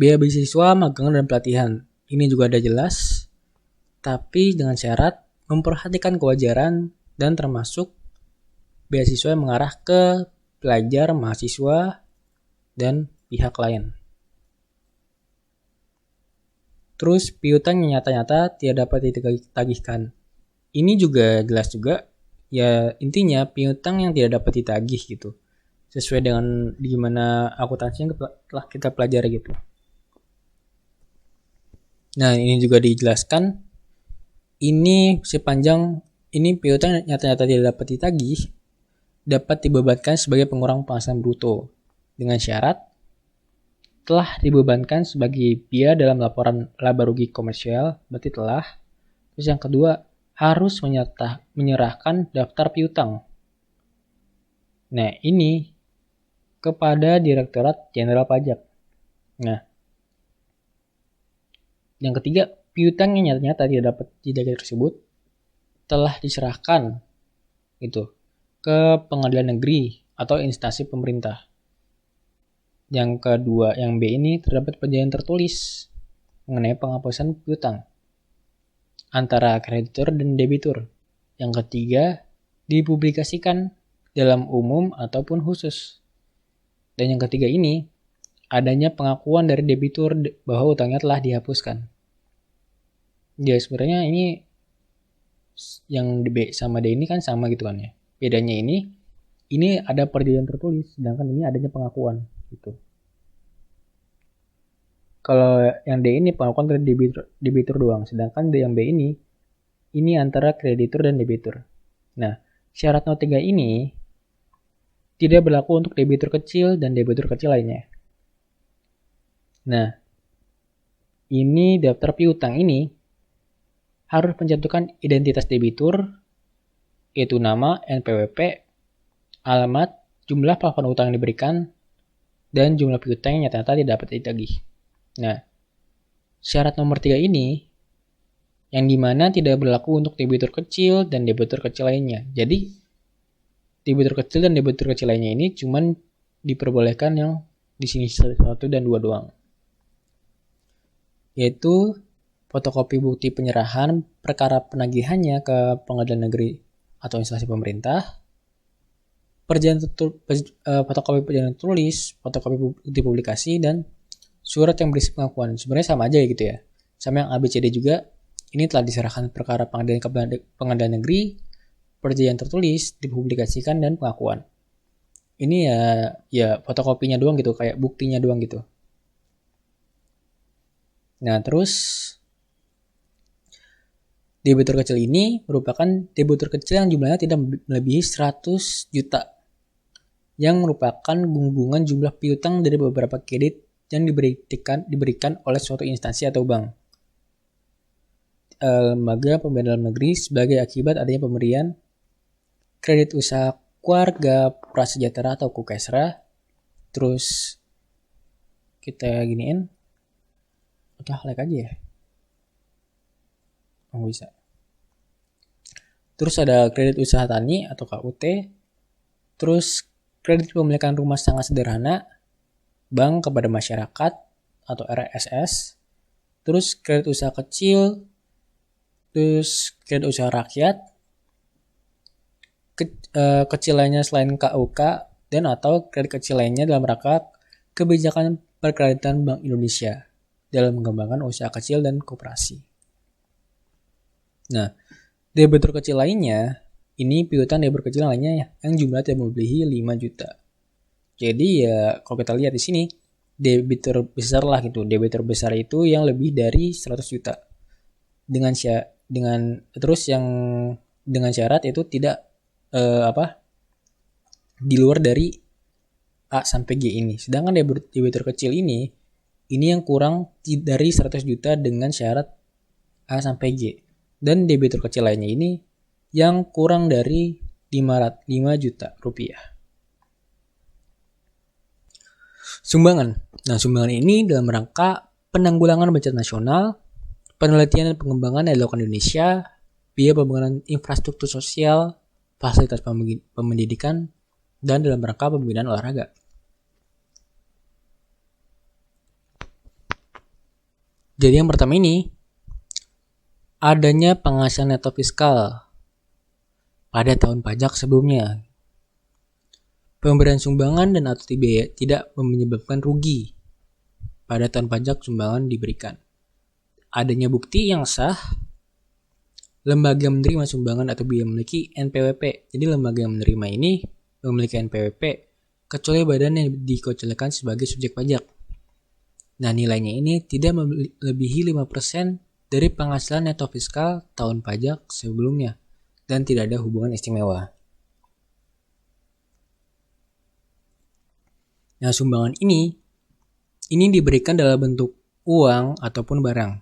Biaya beasiswa, magang, dan pelatihan. Ini juga ada jelas, tapi dengan syarat memperhatikan kewajaran dan termasuk beasiswa yang mengarah ke pelajar, mahasiswa, dan pihak lain. Terus piutang yang nyata-nyata tidak dapat ditagihkan. Ini juga jelas juga, ya intinya piutang yang tidak dapat ditagih gitu. Sesuai dengan gimana akuntansi yang telah kita pelajari gitu. Nah, ini juga dijelaskan. Ini sepanjang ini piutang nyata-nyata tidak dapat ditagih, dapat dibebankan sebagai pengurang penghasilan bruto dengan syarat telah dibebankan sebagai biaya dalam laporan laba rugi komersial, berarti telah. Terus yang kedua, harus menyerahkan daftar piutang. Nah, ini kepada Direktorat Jenderal Pajak. Nah, yang ketiga, piutang yang nyata-nyata tidak dapat ditagih tersebut telah diserahkan itu ke pengadilan negeri atau instansi pemerintah. Yang kedua, yang B ini terdapat perjanjian tertulis mengenai penghapusan piutang antara kreditur dan debitur. Yang ketiga, dipublikasikan dalam umum ataupun khusus. Dan yang ketiga ini, adanya pengakuan dari debitur bahwa utangnya telah dihapuskan. Ya sebenarnya ini yang B sama D ini kan sama gitu kan ya. Bedanya ini ada perjanjian tertulis, sedangkan ini adanya pengakuan gitu. Kalau yang D ini pengakuan dari debitur doang, sedangkan yang B ini antara kreditur dan debitur. Nah, syarat not 3 ini tidak berlaku untuk debitur kecil dan debitur kecil lainnya. Nah, ini daftar piutang ini harus mencantumkan identitas debitur, yaitu nama, NPWP, alamat, jumlah plafon utang yang diberikan, dan jumlah piutang yang nyata-nyata tidak dapat ditagih. Nah, syarat nomor 3 ini yang dimana tidak berlaku untuk debitur kecil dan debitur kecil lainnya. Jadi, debitur kecil dan debitur kecil lainnya ini cuman diperbolehkan yang di sini 1 dan 2 doang. Yaitu fotokopi bukti penyerahan perkara penagihannya ke pengadilan negeri atau instansi pemerintah, fotokopi perjanjian tulis, fotokopi bukti publikasi, dan surat yang berisi pengakuan. Sebenarnya sama aja gitu ya. Sama yang ABCD juga, ini telah diserahkan perkara pengadilan ke pengadilan negeri, perjanjian tertulis, dipublikasikan, dan pengakuan. Ini ya fotokopinya doang gitu, kayak buktinya doang gitu. Nah, terus debitur kecil ini merupakan debitur kecil yang jumlahnya tidak melebihi 100 juta yang merupakan gunggungan jumlah piutang dari beberapa kredit yang diberikan oleh suatu instansi atau bank, lembaga pemberian dalam negeri sebagai akibat adanya pemberian kredit usaha keluarga prasejahtera atau KUKESRA. Terus kita giniin, like aja ya. Oh bisa. Terus ada kredit usaha tani atau KUT. Terus kredit pemilikan rumah sangat sederhana, bank kepada masyarakat atau RSS. Terus kredit usaha kecil, terus kredit usaha rakyat, kecil lainnya selain KUK, dan atau kredit kecil lainnya dalam rangka kebijakan perkreditan Bank Indonesia dalam mengembangkan usaha kecil dan koperasi. Nah, debitur kecil lainnya, ini piutang debitur kecil lainnya yang jumlahnya tidak melebihi 5 juta. Jadi ya kalau kita lihat di sini, debitur besar lah gitu. Debitur besar itu yang lebih dari 100 juta. Terus yang dengan syarat itu tidak di luar dari A sampai G ini. Sedangkan debitur kecil ini yang kurang dari 100 juta dengan syarat A sampai G. Dan debitur kecil lainnya ini yang kurang dari 5 juta rupiah. Sumbangan. Nah, sumbangan ini dalam rangka penanggulangan bencana nasional, penelitian dan pengembangan yang dilakukan Indonesia, biaya pembangunan infrastruktur sosial, fasilitas pendidikan, dan dalam rangka pembinaan olahraga. Jadi yang pertama ini, adanya penghasilan neto fiskal pada tahun pajak sebelumnya. Pemberian sumbangan dan atau biaya tidak menyebabkan rugi pada tahun pajak sumbangan diberikan. Adanya bukti yang sah, lembaga menerima sumbangan atau biaya memiliki NPWP. Jadi lembaga yang menerima ini memiliki NPWP kecuali badan yang dikecualikan sebagai subjek pajak. Nah, nilainya ini tidak melebihi 5% dari penghasilan neto fiskal tahun pajak sebelumnya dan tidak ada hubungan istimewa. Nah, sumbangan ini diberikan dalam bentuk uang ataupun barang.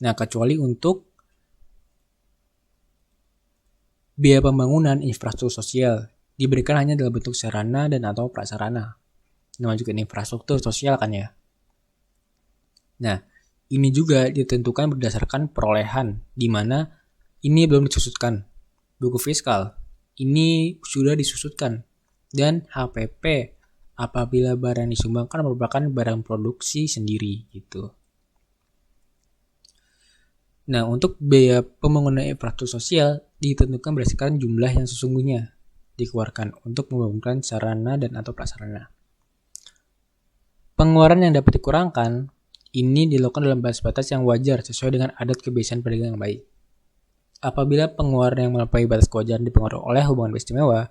Nah, kecuali untuk biaya pembangunan infrastruktur sosial diberikan hanya dalam bentuk sarana dan atau prasarana. Nama juga infrastruktur sosial kan ya. Nah, ini juga ditentukan berdasarkan perolehan, di mana ini belum disusutkan. Buku fiskal ini sudah disusutkan, dan HPP apabila barang disumbangkan merupakan barang produksi sendiri gitu. Nah, untuk biaya pembangunan infrastruktur sosial ditentukan berdasarkan jumlah yang sesungguhnya dikeluarkan untuk membangunkan sarana dan atau prasarana. Pengeluaran yang dapat dikurangkan ini dilakukan dalam batas-batas yang wajar sesuai dengan adat kebiasaan pedagang yang baik. Apabila pengeluaran yang melampaui batas kewajaran dipengaruhi oleh hubungan istimewa,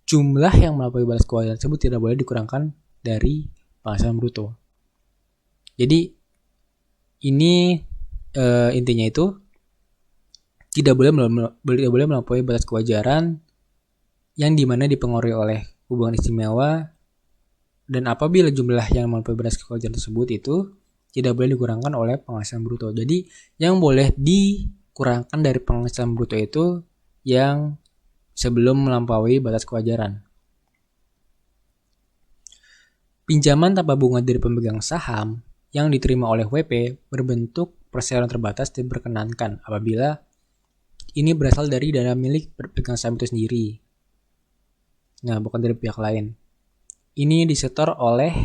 jumlah yang melampaui batas kewajaran tersebut tidak boleh dikurangkan dari penghasilan bruto. Jadi ini intinya itu tidak boleh melampaui batas kewajaran yang dimana dipengaruhi oleh hubungan istimewa, dan apabila jumlah yang melampaui batas kewajaran tersebut itu tidak boleh dikurangkan oleh penghasilan bruto. Jadi yang boleh dikurangkan dari penghasilan bruto itu yang sebelum melampaui batas kewajaran. Pinjaman tanpa bunga dari pemegang saham yang diterima oleh WP berbentuk perseroan terbatas diperkenankan apabila ini berasal dari dana milik pemegang saham itu sendiri. Nah, bukan dari pihak lain. Ini disetor oleh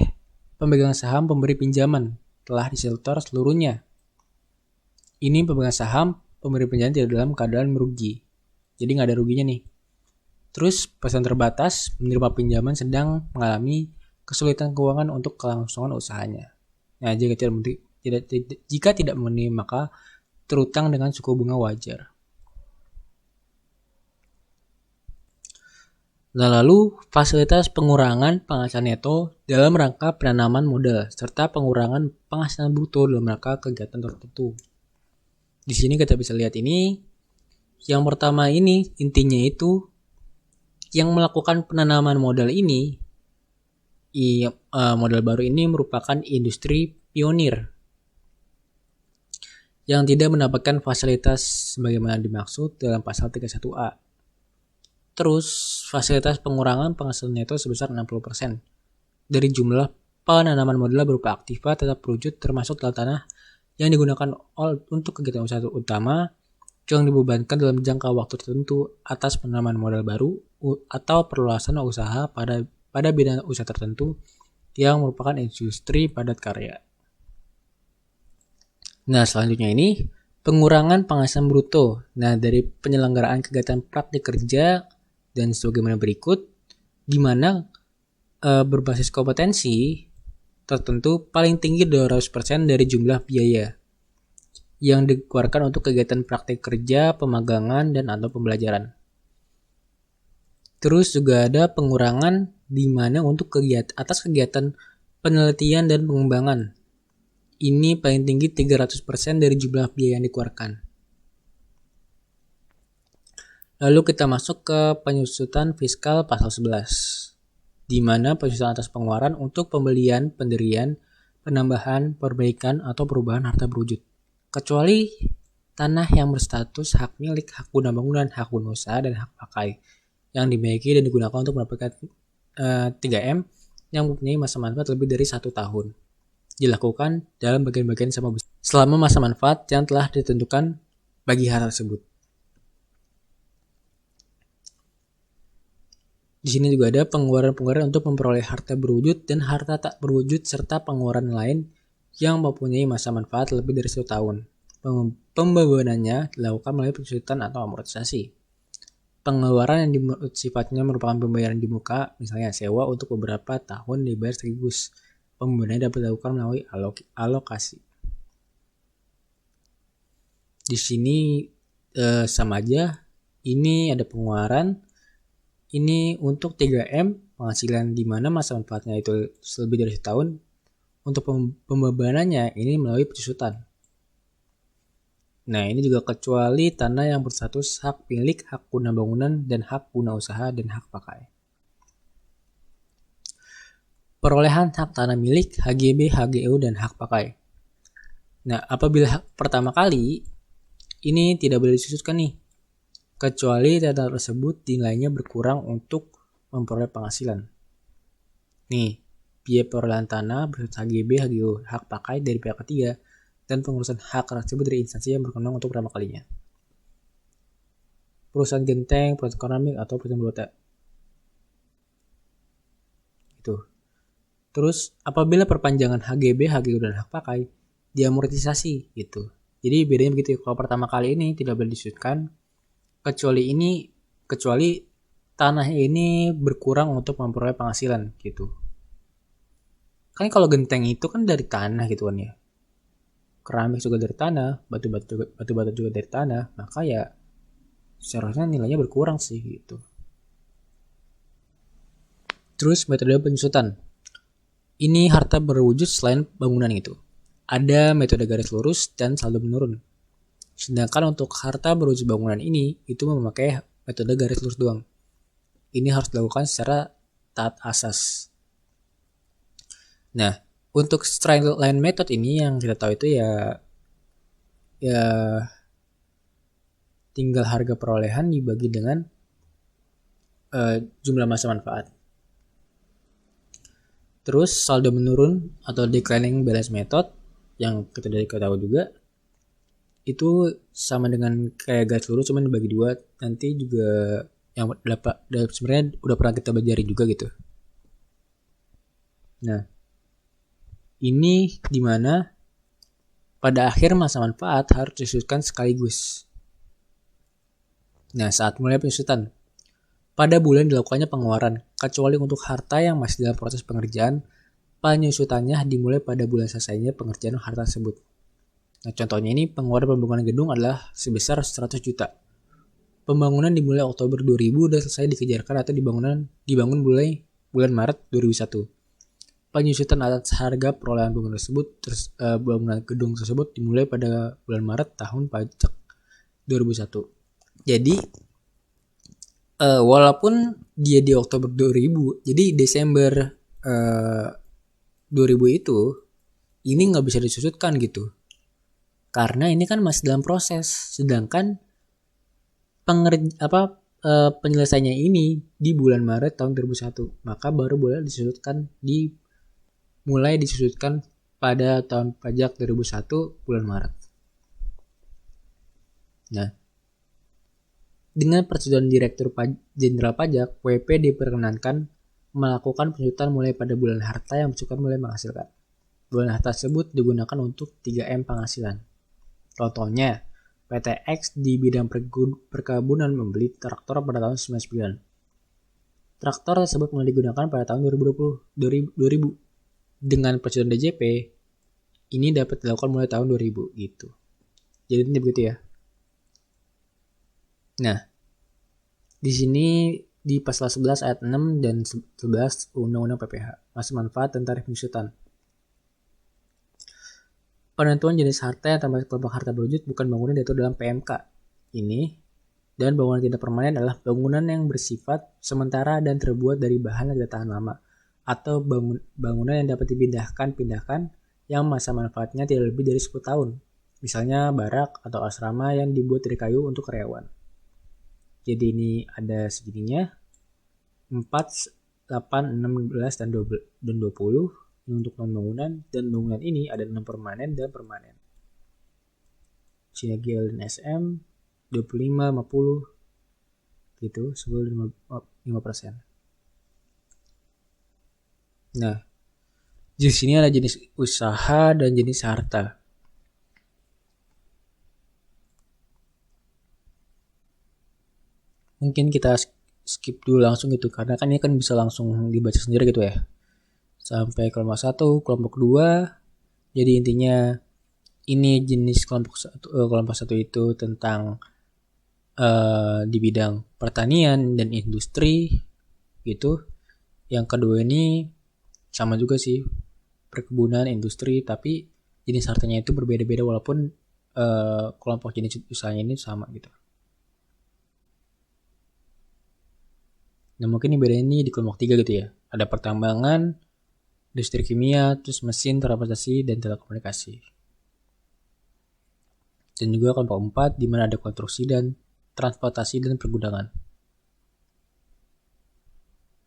pemegang saham pemberi pinjaman telah disetor seluruhnya. Ini pemegang saham pemberi pinjaman tidak dalam keadaan merugi. Jadi nggak ada ruginya nih. Terus pesan terbatas menerima pinjaman sedang mengalami kesulitan keuangan untuk kelangsungan usahanya. Nah, jika tidak memenuhi maka terutang dengan suku bunga wajar. Nah, lalu fasilitas pengurangan penghasilan neto dalam rangka penanaman modal serta pengurangan penghasilan bruto dalam rangka kegiatan tertentu. Di sini kita bisa lihat ini. Yang pertama ini intinya itu yang melakukan penanaman modal ini, modal baru ini merupakan industri pionir yang tidak mendapatkan fasilitas sebagaimana dimaksud dalam pasal 31A. Terus fasilitas pengurangan penghasilan neto sebesar 60% dari jumlah penanaman modal berupa aktiva tetap berwujud termasuk dalam tanah yang digunakan untuk kegiatan usaha utama yang dibebankan dalam jangka waktu tertentu atas penanaman modal baru atau perluasan usaha pada bidang usaha tertentu yang merupakan industri padat karya. Nah, selanjutnya ini pengurangan penghasilan bruto. Nah, dari penyelenggaraan kegiatan praktik kerja dan sebagaimana berikut, di mana berbasis kompetensi tertentu paling tinggi 200% dari jumlah biaya yang dikeluarkan untuk kegiatan praktik kerja, pemagangan, dan atau pembelajaran. Terus juga ada pengurangan di mana untuk atas kegiatan penelitian dan pengembangan. Ini paling tinggi 300% dari jumlah biaya yang dikeluarkan. Lalu kita masuk ke penyusutan fiskal pasal 11. Di mana penyusutan atas pengeluaran untuk pembelian, pendirian, penambahan, perbaikan, atau perubahan harta berwujud. Kecuali tanah yang berstatus hak milik, hak guna bangunan, hak guna usaha, dan hak pakai yang dimiliki dan digunakan untuk mendapatkan 3M yang mempunyai masa manfaat lebih dari 1 tahun. Dilakukan dalam bagian-bagian sama besar selama masa manfaat yang telah ditentukan bagi hal tersebut. Di sini juga ada pengeluaran-pengeluaran untuk memperoleh harta berwujud dan harta tak berwujud serta pengeluaran lain yang mempunyai masa manfaat lebih dari 1 tahun. Pembebanannya dilakukan melalui penyusutan atau amortisasi. Pengeluaran yang sifatnya merupakan pembayaran di muka, misalnya sewa untuk beberapa tahun dibayar sekaligus. Pembebanannya dapat dilakukan melalui alokasi. Di sini sama aja. Ini ada pengeluaran. Ini untuk 3M penghasilan di mana masa manfaatnya itu lebih dari setahun. Untuk pembebanannya ini melalui penyusutan. Nah, ini juga kecuali tanah yang berstatus hak milik, hak guna bangunan, dan hak guna usaha dan hak pakai. Perolehan hak tanah milik, HGB, HGU, dan hak pakai. Nah, apabila pertama kali ini tidak boleh disusutkan nih, kecuali tanah tersebut nilainya berkurang untuk memperoleh penghasilan. Nih, biaya perolehan tanah bersifat HGB, HGU, hak pakai dari pihak ketiga, dan pengurusan hak tersebut dari instansi yang berwenang untuk pertama kalinya. Perusahaan genteng, perusahaan ekonomi, atau perusahaan blota. Itu. Terus, apabila perpanjangan HGB, HGU, dan hak pakai diamortisasi gitu. Jadi bedanya begitu. Kalau pertama kali ini tidak boleh disusutkan, kecuali tanah ini berkurang untuk memperoleh penghasilan gitu. Kan kalau genteng itu kan dari tanah gitu kan ya. Keramik juga dari tanah, batu-batu juga dari tanah, maka ya seharusnya nilainya berkurang sih gitu. Terus metode penyusutan. Ini harta berwujud selain bangunan itu. Ada metode garis lurus dan saldo menurun. Sedangkan untuk harta berwujud bangunan ini itu memakai metode garis lurus doang. Ini harus dilakukan secara taat asas. Nah, untuk straight line method ini yang kita tahu itu ya tinggal harga perolehan dibagi dengan jumlah masa manfaat. Terus saldo menurun atau declining balance method yang kita dari tahu juga itu sama dengan kayak garis lurus cuman dibagi dua. Nanti juga yang sebenarnya udah pernah kita pelajari juga gitu. Nah, ini dimana pada akhir masa manfaat harus disusutkan sekaligus. Nah, saat mulai penyusutan, pada bulan dilakukannya pengeluaran, kecuali untuk harta yang masih dalam proses pengerjaan, penyusutannya dimulai pada bulan selesainya pengerjaan harta tersebut. Nah, contohnya ini pengeluaran pembangunan gedung adalah sebesar 100 juta. Pembangunan dimulai Oktober 2000 dan selesai dikerjakan atau dibangun mulai bulan Maret 2001. Penyusutan atas harga perolehan bangunan bangunan gedung tersebut dimulai pada bulan Maret tahun pajak 2001. Jadi walaupun dia di Oktober 2000, jadi Desember 2000 itu ini nggak bisa disusutkan gitu. Karena ini kan masih dalam proses. Sedangkan penyelesaiannya ini di bulan Maret tahun 2001, maka baru boleh mulai disusutkan pada tahun pajak 2001 bulan Maret. Nah, dengan persetujuan Direktur Jenderal Pajak, WP diperkenankan melakukan penyusutan mulai pada bulan harta yang bersangkutan mulai menghasilkan. Bulan harta tersebut digunakan untuk 3M penghasilan. Contohnya, PT X di bidang perkebunan membeli traktor pada tahun 1999. Traktor tersebut mulai digunakan pada tahun 2000. Dengan persetujuan DJP, ini dapat dilakukan mulai tahun 2000 gitu. Jadi ini begitu ya. Nah, di sini di pasal 11 ayat 6 dan 11 Undang-Undang PPH, masa manfaat dan tarif penyusutan. Penentuan jenis harta yang termasuk kelompok harta berwujud bukan bangunan diatur dalam PMK ini, dan bangunan tidak permanen adalah bangunan yang bersifat sementara dan terbuat dari bahan yang tidak tahan lama, atau bangunan yang dapat dipindahkan yang masa manfaatnya tidak lebih dari 10 tahun, misalnya barak atau asrama yang dibuat dari kayu untuk karyawan. Jadi ini ada segininya 4, 8, 16, dan 20. Ini untuk non-bangunan, dan bangunan ini ada non-permanen dan permanen. Sini GL dan SM 25, 50 gitu, 10-5%. Nah, Jenis ini ada jenis usaha dan jenis harta. Mungkin kita skip dulu langsung gitu, karena kan ini kan bisa langsung dibaca sendiri gitu ya. Sampai kelompok 1, kelompok 2. Jadi intinya ini jenis kelompok satu itu tentang di bidang pertanian dan industri gitu. Yang kedua ini sama juga sih, perkebunan, industri, tapi jenis hartanya itu berbeda-beda walaupun kelompok jenis usahanya ini sama gitu. Nah mungkin ini bedanya ini di kelompok 3 gitu ya. Ada pertambangan, industri kimia, terus mesin, transportasi, dan telekomunikasi. Dan juga kelompok 4 di mana ada konstruksi dan transportasi dan pergudangan.